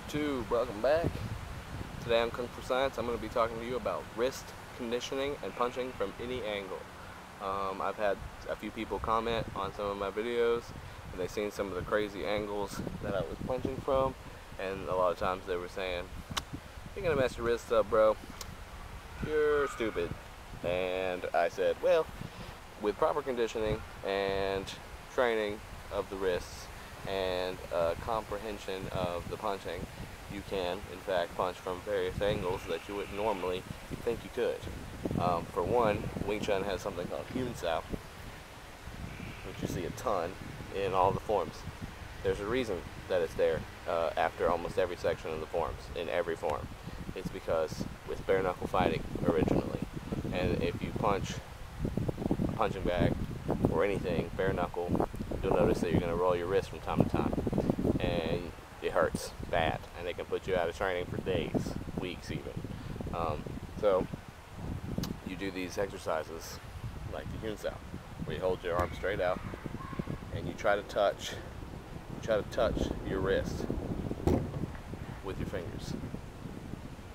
YouTube, welcome back. Today on Kung Fu Science, I'm going to be talking to you about wrist conditioning and punching from any angle. I've had a few people comment on some of my videos, and they've seen some of the crazy angles that I was punching from, and a lot of times they were saying, "You're going to mess your wrists up, bro. You're stupid." And I said, well, with proper conditioning and training of the wrists and comprehension of the punching, you can in fact punch from various angles that you wouldn't normally think you could. For one, Wing Chun has something called Chun, which you see a ton in all the forms. There's a reason that it's there after almost every section of the forms, in every form. It's because with bare knuckle fighting originally, and if you punch a punching bag or anything bare knuckle, you'll notice that you're going to roll your wrist from time to time, and it hurts bad, and it can put you out of training for days, weeks even. So you do these exercises like the Chun, where you hold your arm straight out and you try to touch your wrist with your fingers,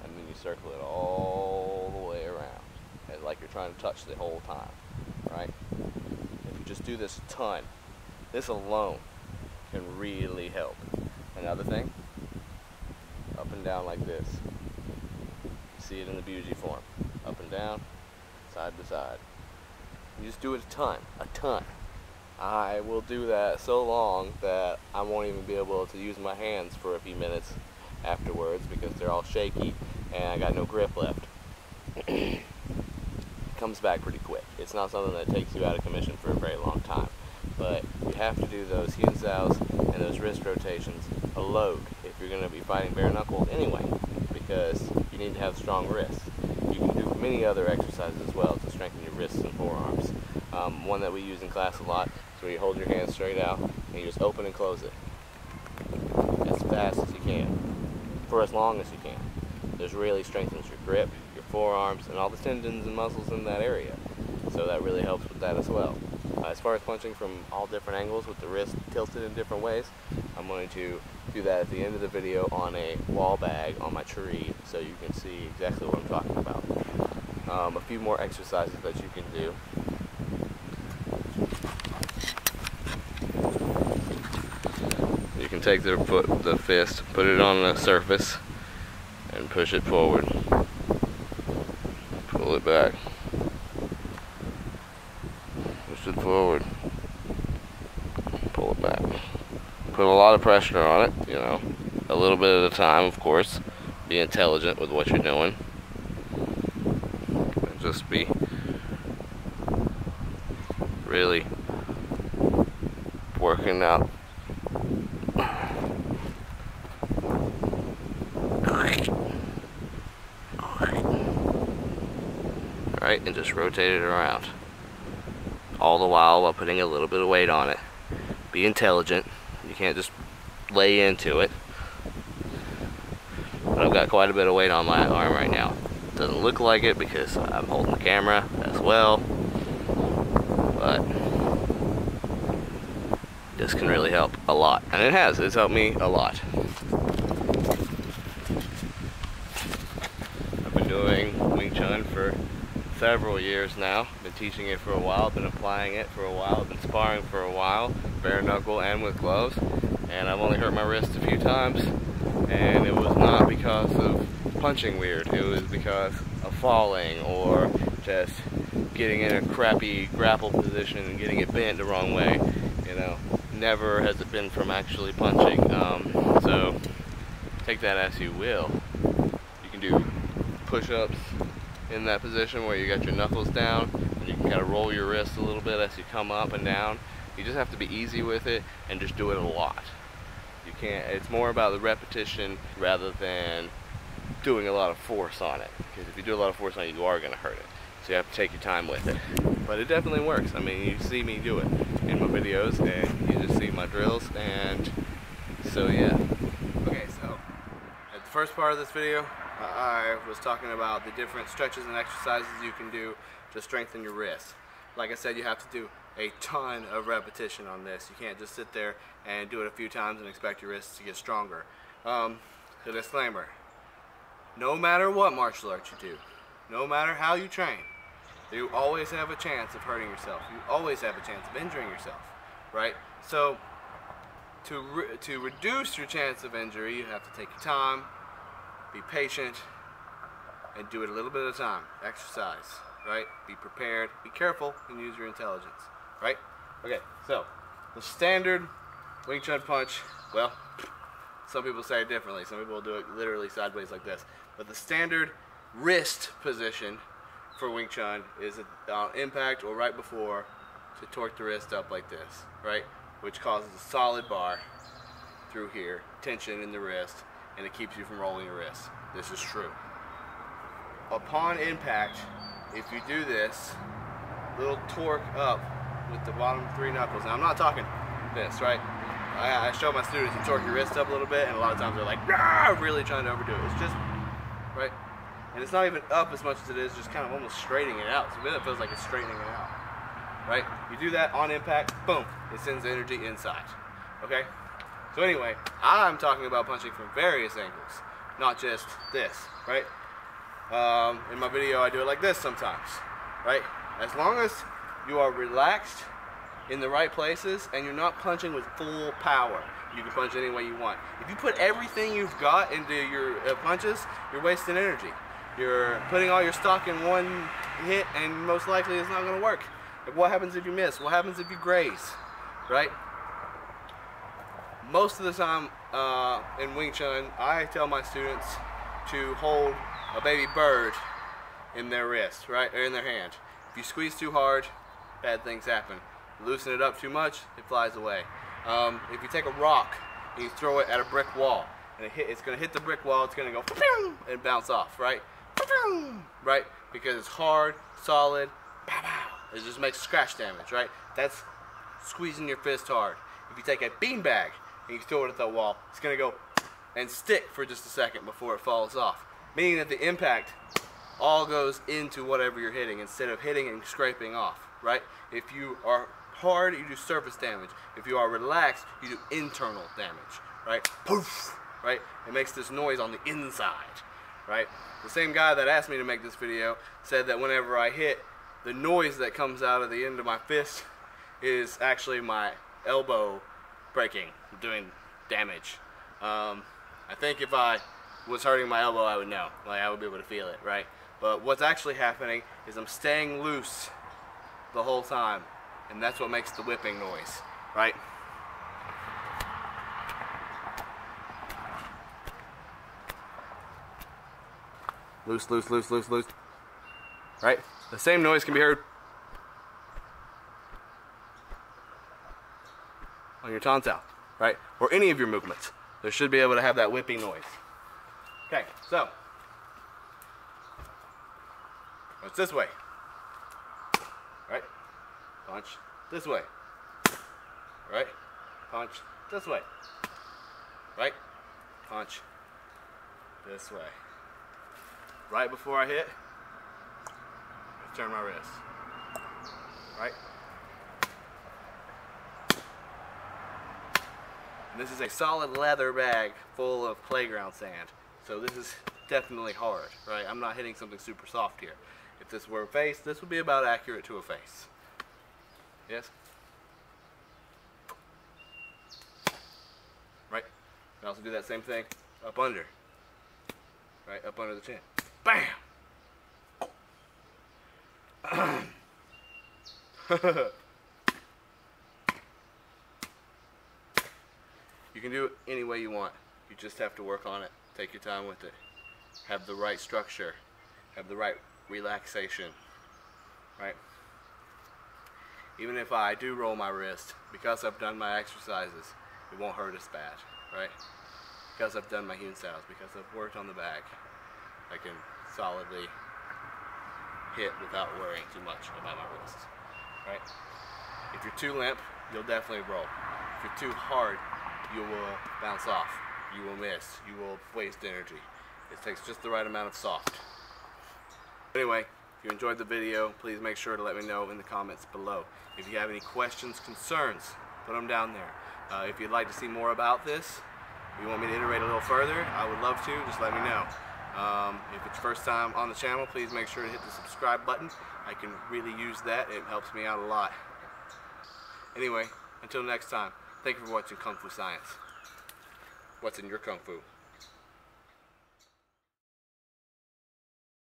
and then you circle it all the way around, and like you're trying to touch the whole time, right? If you just do this a ton, this alone can really help. Another thing, up and down like this. You see it in the Buji form. Up and down, side to side. You just do it a ton. I will do that so long that I won't even be able to use my hands for a few minutes afterwards because they're all shaky and I got no grip left. It comes back pretty quick. It's not something that takes you out of commission for a very long time. But you have to do those Chun and those wrist rotations a load if you're going to be fighting bare knuckle anyway, because you need to have strong wrists. You can do many other exercises as well to strengthen your wrists and forearms. One that we use in class a lot is where you hold your hand straight out and you just open and close it as fast as you can, for as long as you can. This really strengthens your grip, your forearms, and all the tendons and muscles in that area. So that really helps with that as well. As far as punching from all different angles with the wrist tilted in different ways, I'm going to do that at the end of the video on a wall bag on my tree so you can see exactly what I'm talking about. A few more exercises that you can do. You can take the fist, put it on the surface, and push it forward. Pull it back. Push it forward. Pull it back. Put a lot of pressure on it, you know, a little bit at a time, of course. Be intelligent with what you're doing. And just be really working out. Alright, and just rotate it around. All the while putting a little bit of weight on it. Be intelligent. You can't just lay into it. But I've got quite a bit of weight on my arm right now. Doesn't look like it because I'm holding the camera as well. But this can really help a lot. And it has. It's helped me a lot. I've been doing Wing Chun for several years now. Been teaching it for a while, been applying it for a while, been sparring for a while, bare knuckle and with gloves, and I've only hurt my wrist a few times, and it was not because of punching weird, it was because of falling or just getting in a crappy grapple position and getting it bent the wrong way, you know. Never has it been from actually punching, so take that as you will. You can do push-ups in that position where you got your knuckles down, and you can kind of roll your wrist a little bit as you come up and down. You just have to be easy with it and just do it a lot. You can't, it's more about the repetition rather than doing a lot of force on it, because if you do a lot of force on it, you are going to hurt it. So you have to take your time with it. But it definitely works. I mean, you see me do it in my videos, and you just see my drills, and so yeah. Okay, so at the first part of this video, I was talking about the different stretches and exercises you can do to strengthen your wrist. Like I said, you have to do a ton of repetition on this. You can't just sit there and do it a few times and expect your wrists to get stronger. So disclaimer, no matter what martial arts you do, no matter how you train, you always have a chance of hurting yourself. You always have a chance of injuring yourself, right? So to reduce your chance of injury, you have to take your time, be patient, and do it a little bit at a time. Exercise, right? Be prepared, be careful, and use your intelligence, right? Okay, so the standard Wing Chun punch, well, some people say it differently. Some people do it literally sideways like this. But the standard wrist position for Wing Chun is on impact or right before to torque the wrist up like this, right? Which causes a solid bar through here, tension in the wrist, and it keeps you from rolling your wrist. This is true. Upon impact, if you do this, little torque up with the bottom 3 knuckles. Now I'm not talking this, right? I show my students to torque your wrist up a little bit, and a lot of times they're like, "Rah!" really trying to overdo it. It's just, right? And it's not even up as much as it is just kind of almost straightening it out. So then it feels like it's straightening it out, right? You do that on impact, boom, it sends energy inside, okay? So anyway, I'm talking about punching from various angles, not just this, right? In my video, I do it like this sometimes, right? As long as you are relaxed in the right places and you're not punching with full power, you can punch any way you want. If you put everything you've got into your punches, you're wasting energy. You're putting all your stock in one hit, and most likely it's not going to work. Like, what happens if you miss? What happens if you graze, right? Most of the time in Wing Chun, I tell my students to hold a baby bird in their wrist, right, or in their hand. If you squeeze too hard, bad things happen. Loosen it up too much, it flies away. If you take a rock and you throw it at a brick wall, and it's going to hit the brick wall, it's going to go and bounce off, right? Right? Because it's hard, solid, it just makes scratch damage, right? That's squeezing your fist hard. If you take a beanbag and you throw it at the wall, it's going to go and stick for just a second before it falls off. Meaning that the impact all goes into whatever you're hitting instead of hitting and scraping off, right? If you are hard, you do surface damage. If you are relaxed, you do internal damage, right? Poof, right? It makes this noise on the inside, right? The same guy that asked me to make this video said that whenever I hit, the noise that comes out of the end of my fist is actually my elbow breaking, doing damage. I think if I was hurting my elbow, I would know. Like, I would be able to feel it, right? But what's actually happening is I'm staying loose the whole time, and that's what makes the whipping noise, right? Loose, loose, loose, loose, loose. Right? The same noise can be heard on your tonsal, right? Or any of your movements. There should be able to have that whipping noise. Okay, so it's this way, right? Punch this way, right? Punch this way, right? Punch this way. Right before I hit, turn my wrist, right? And this is a solid leather bag full of playground sand. So this is definitely hard, right? I'm not hitting something super soft here. If this were a face, this would be about accurate to a face. Yes? Right? You can also do that same thing up under. Right? Up under the chin. Bam! You can do it any way you want. You just have to work on it. Take your time with it. Have the right structure. Have the right relaxation. Right? Even if I do roll my wrist, because I've done my exercises, it won't hurt as bad. Right? Because I've done my Hewn styles, because I've worked on the bag, I can solidly hit without worrying too much about my wrist. Right? If you're too limp, you'll definitely roll. If you're too hard, you will bounce off. You will miss. You will waste energy. It takes just the right amount of soft. Anyway, if you enjoyed the video, please make sure to let me know in the comments below. If you have any questions, concerns, put them down there. If you'd like to see more about this, If you want me to iterate a little further, I would love to. Just let me know. If it's your first time on the channel, please make sure to hit the subscribe button. I can really use that. It helps me out a lot. Anyway, until next time, thank you for watching Kung Fu Science. What's in your Kung Fu?